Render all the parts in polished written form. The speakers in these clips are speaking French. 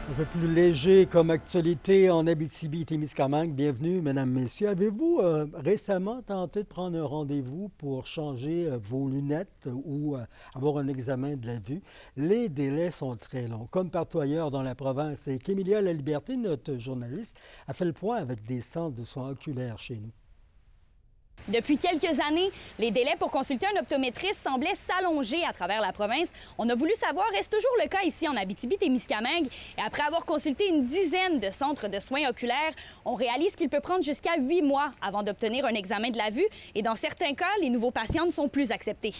Un peu plus léger comme actualité en Abitibi-Témiscamingue. Bienvenue, mesdames, messieurs. Avez-vous récemment tenté de prendre un rendez-vous pour changer vos lunettes ou avoir un examen de la vue? Les délais sont très longs, comme partout ailleurs dans la province. Et Kémilia Laliberté, notre journaliste, a fait le point avec des centres de soins oculaires chez nous. Depuis quelques années, les délais pour consulter un optométriste semblaient s'allonger à travers la province. On a voulu savoir, est-ce toujours le cas ici en Abitibi-Témiscamingue? Et après avoir consulté une dizaine de centres de soins oculaires, on réalise qu'il peut prendre jusqu'à 8 mois avant d'obtenir un examen de la vue. Et dans certains cas, les nouveaux patients ne sont plus acceptés.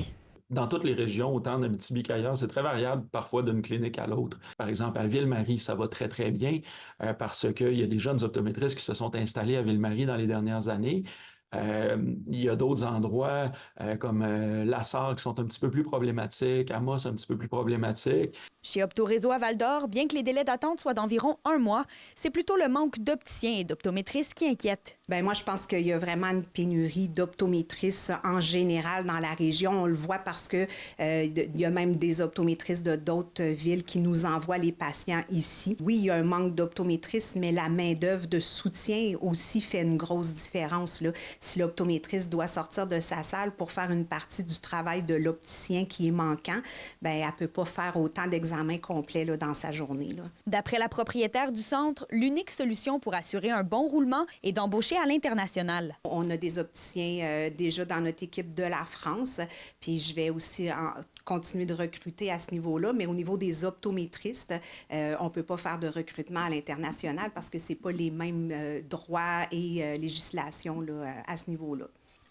Dans toutes les régions, autant en Abitibi qu'ailleurs, c'est très variable parfois d'une clinique à l'autre. Par exemple, à Ville-Marie, ça va très, très bien parce qu'il y a des jeunes optométristes qui se sont installés à Ville-Marie dans les dernières années. Il y a d'autres endroits comme Lassar qui sont un petit peu plus problématiques, Amos un petit peu plus problématique. Chez Optoréseau à Val-d'Or, bien que les délais d'attente soient d'environ 1 mois, c'est plutôt le manque d'opticiens et d'optométristes qui inquiète. Bien, moi, je pense qu'il y a vraiment une pénurie d'optométristes en général dans la région. On le voit parce que il y a même des optométristes de d'autres villes qui nous envoient les patients ici. Oui, il y a un manque d'optométristes, mais la main-d'œuvre de soutien aussi fait une grosse différence, là. Si l'optométriste doit sortir de sa salle pour faire une partie du travail de l'opticien qui est manquant, bien, elle ne peut pas faire autant d'examens complets là, dans sa journée, là. D'après la propriétaire du centre, l'unique solution pour assurer un bon roulement est d'embaucher à l'international. On a des opticiens déjà dans notre équipe de la France, puis je vais aussi continuer de recruter à ce niveau-là, mais au niveau des optométristes, on ne peut pas faire de recrutement à l'international parce que ce n'est pas les mêmes droits et législations là, à ce niveau-là.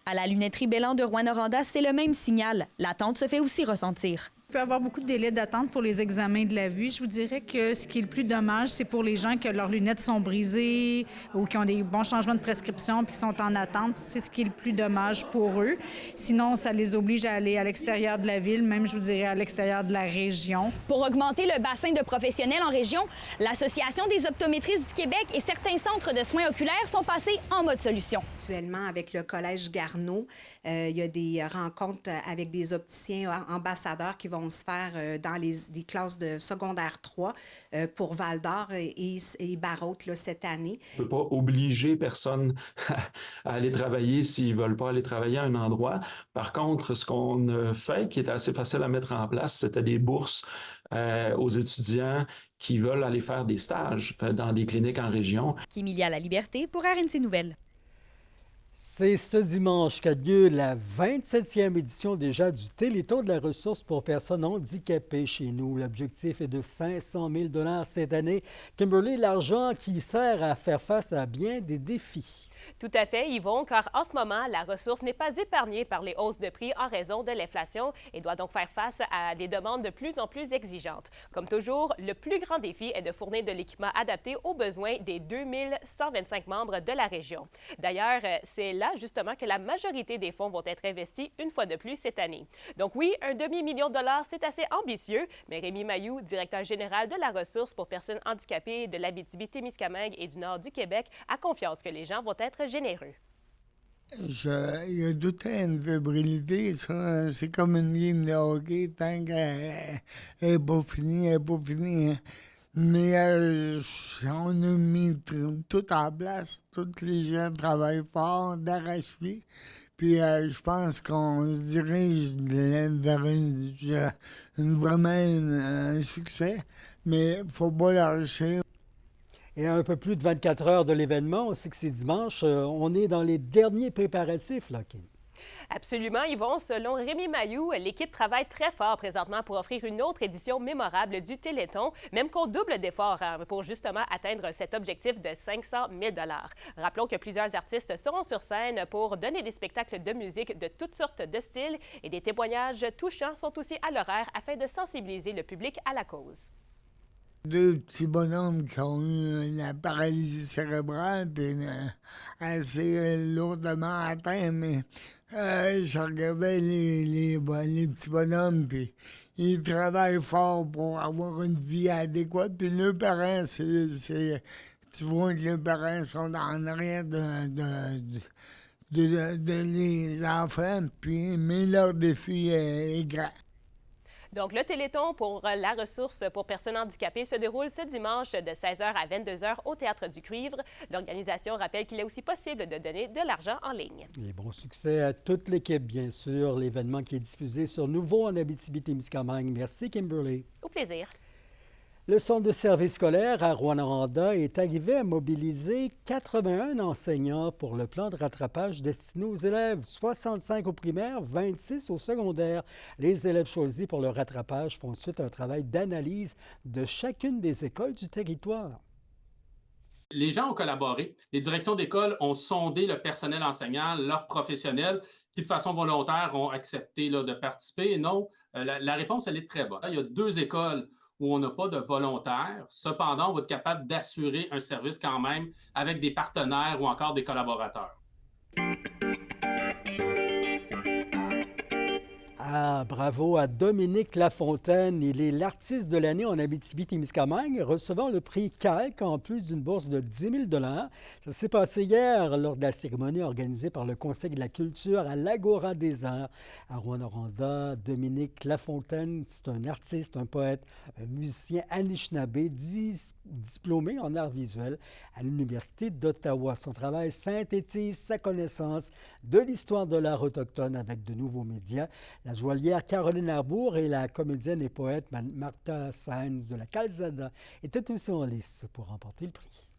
À la lunetterie Bellan de Rouyn-Noranda, c'est le même signal. L'attente se fait aussi ressentir. Il peut y avoir beaucoup de délais d'attente pour les examens de la vue. Je vous dirais que ce qui est le plus dommage, c'est pour les gens que leurs lunettes sont brisées ou qui ont des bons changements de prescription puis qui sont en attente. C'est ce qui est le plus dommage pour eux. Sinon, ça les oblige à aller à l'extérieur de la ville, même, je vous dirais, à l'extérieur de la région. Pour augmenter le bassin de professionnels en région, l'Association des optométristes du Québec et certains centres de soins oculaires sont passés en mode solution. Actuellement, avec le Collège Garneau, il y a des rencontres avec des opticiens ambassadeurs qui vont se faire dans des classes de secondaire 3 pour Val-d'Or et Barrault là, cette année. On ne peut pas obliger personne à aller travailler s'ils ne veulent pas aller travailler à un endroit. Par contre, ce qu'on a fait, qui était assez facile à mettre en place, c'était des bourses aux étudiants qui veulent aller faire des stages dans des cliniques en région. Kémilia Laliberté pour RNC Nouvelles. C'est ce dimanche qu'a lieu la 27e édition déjà du Téléthon de la ressource pour personnes handicapées chez nous. L'objectif est de 500 000 cette année. Kimberly, l'argent qui sert à faire face à bien des défis. Tout à fait, Yvon, car en ce moment, la ressource n'est pas épargnée par les hausses de prix en raison de l'inflation et doit donc faire face à des demandes de plus en plus exigeantes. Comme toujours, le plus grand défi est de fournir de l'équipement adapté aux besoins des 2125 membres de la région. D'ailleurs, c'est là justement que la majorité des fonds vont être investis une fois de plus cette année. Donc oui, un demi-million de dollars, c'est assez ambitieux, mais Rémi Mailloux, directeur général de la ressource pour personnes handicapées de l'Abitibi-Témiscamingue et du nord du Québec, a confiance que les gens vont être généreux. Il y a tout une fébrilité, ça. C'est comme une game de hockey, tant qu'elle n'est pas finie, elle n'est pas finie. Hein. Mais on a mis tout en place. Tous les gens travaillent fort, d'arrache-pied. Puis je pense qu'on se dirige vers vraiment un succès. Mais il ne faut pas lâcher. Et à un peu plus de 24 heures de l'événement, on sait que c'est dimanche, on est dans les derniers préparatifs, là, Kim. Absolument, Yvon. Selon Rémi Mailloux, l'équipe travaille très fort présentement pour offrir une autre édition mémorable du Téléthon, même qu'on double d'efforts pour justement atteindre cet objectif de 500 000 $. Rappelons que plusieurs artistes seront sur scène pour donner des spectacles de musique de toutes sortes de styles et des témoignages touchants sont aussi à l'horaire afin de sensibiliser le public à la cause. 2 petits bonhommes qui ont eu la paralysie cérébrale, puis assez lourdement atteint, mais je regardais les petits bonhommes, puis ils travaillent fort pour avoir une vie adéquate, puis leurs parents, tu vois que les parents sont en arrière de les enfants, mais leur défi est grand. Donc, le Téléthon pour la ressource pour personnes handicapées se déroule ce dimanche de 16h à 22h au Théâtre du Cuivre. L'organisation rappelle qu'il est aussi possible de donner de l'argent en ligne. Et bon succès à toute l'équipe, bien sûr. L'événement qui est diffusé sur Nouveau en Abitibi-Témiscamingue. Merci, Kimberly. Au plaisir. Le centre de service scolaire à Rouyn-Noranda est arrivé à mobiliser 81 enseignants pour le plan de rattrapage destiné aux élèves, 65 au primaire, 26 au secondaire. Les élèves choisis pour le rattrapage font suite à un travail d'analyse de chacune des écoles du territoire. Les gens ont collaboré. Les directions d'école ont sondé le personnel enseignant, leurs professionnels, qui de façon volontaire ont accepté de participer. Et non, la réponse, elle est très bonne. Il y a 2 écoles où on n'a pas de volontaires. Cependant, on va être capable d'assurer un service quand même avec des partenaires ou encore des collaborateurs. Ah, bravo à Dominique Lafontaine. Il est l'artiste de l'année en Abitibi-Témiscamingue, recevant le prix Calque en plus d'une bourse de 10 000 $. Ça s'est passé hier lors de la cérémonie organisée par le Conseil de la culture à l'Agora des Arts à Rouyn-Noranda. Dominique Lafontaine, c'est un artiste, un poète, un musicien anishinabé, diplômé en arts visuels à l'Université d'Ottawa. Son travail synthétise sa connaissance de l'histoire de l'art autochtone avec de nouveaux médias. La joaillière Caroline Arbour et la comédienne et poète Martha Saenz de la Calzada étaient aussi en lice pour remporter le prix.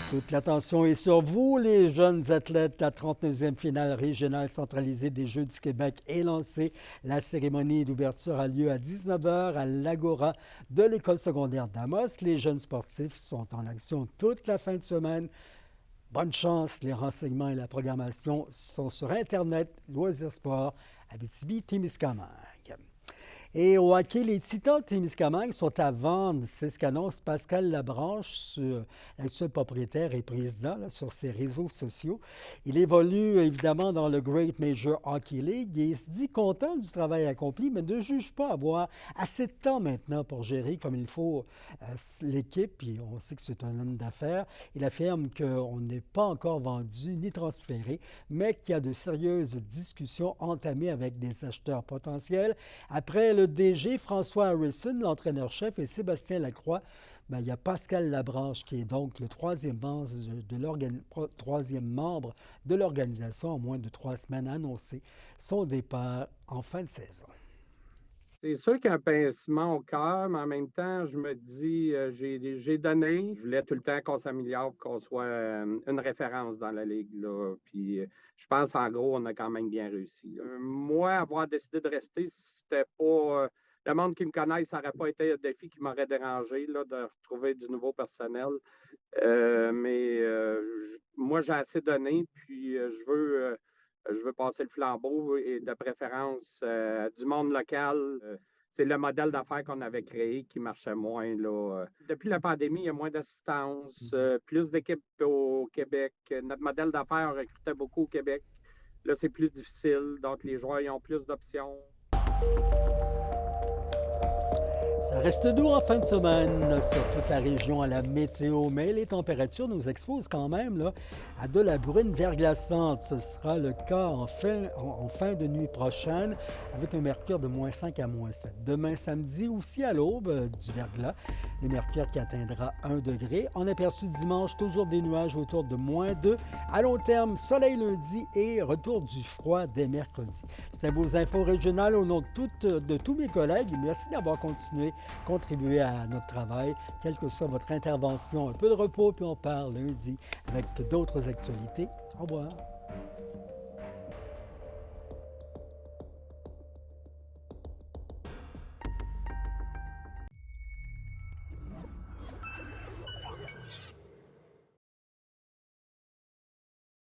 Toute l'attention est sur vous, les jeunes athlètes. La 39e finale régionale centralisée des Jeux du Québec est lancée. La cérémonie d'ouverture a lieu à 19h à l'Agora de l'École secondaire d'Amos. Les jeunes sportifs sont en action toute la fin de semaine. Bonne chance, les renseignements et la programmation sont sur Internet, Loisirs Sport, Abitibi-Témiscamingue. Et au hockey, les Titans de Témiscamingue sont à vendre. C'est ce qu'annonce Pascal Labranche, l'actuel propriétaire et président, sur ses réseaux sociaux. Il évolue évidemment dans le Great Major Hockey League et il se dit content du travail accompli, mais ne juge pas avoir assez de temps maintenant pour gérer comme il faut l'équipe. Puis on sait que c'est un homme d'affaires. Il affirme qu'on n'est pas encore vendu ni transféré, mais qu'il y a de sérieuses discussions entamées avec des acheteurs potentiels. Après le DG François Harrison, l'entraîneur-chef, et Sébastien Lacroix, il y a Pascal Labranche qui est donc le troisième membre de l'organisation en moins de 3 semaines a annoncé son départ en fin de saison. C'est sûr qu'il y a un pincement au cœur, mais en même temps, je me dis, j'ai donné. Je voulais tout le temps qu'on s'améliore, qu'on soit une référence dans la Ligue, là. Puis je pense, en gros, on a quand même bien réussi. Moi, avoir décidé de rester, c'était pas... le monde qui me connaît, ça n'aurait pas été un défi qui m'aurait dérangé, là, de retrouver du nouveau personnel. Moi, j'ai assez donné, puis je veux passer le flambeau et de préférence du monde local. C'est le modèle d'affaires qu'on avait créé qui marchait moins, là. Depuis la pandémie, il y a moins d'assistance, plus d'équipes au Québec. Notre modèle d'affaires, on recrutait beaucoup au Québec. Là, c'est plus difficile, donc les joueurs ils ont plus d'options. Ça reste doux en fin de semaine sur toute la région à la météo, mais les températures nous exposent quand même là, à de la bruine verglaçante. Ce sera le cas en fin de nuit prochaine avec un mercure de -5 à -7. Demain samedi aussi à l'aube du verglas, le mercure qui atteindra 1 degré. En aperçu dimanche, toujours des nuages autour de -2. À long terme, soleil lundi et retour du froid dès mercredi. C'était vos infos régionales au nom de tous mes collègues. Merci d'avoir contribué à notre travail, quelle que soit votre intervention. Un peu de repos, puis on part lundi avec d'autres actualités. Au revoir.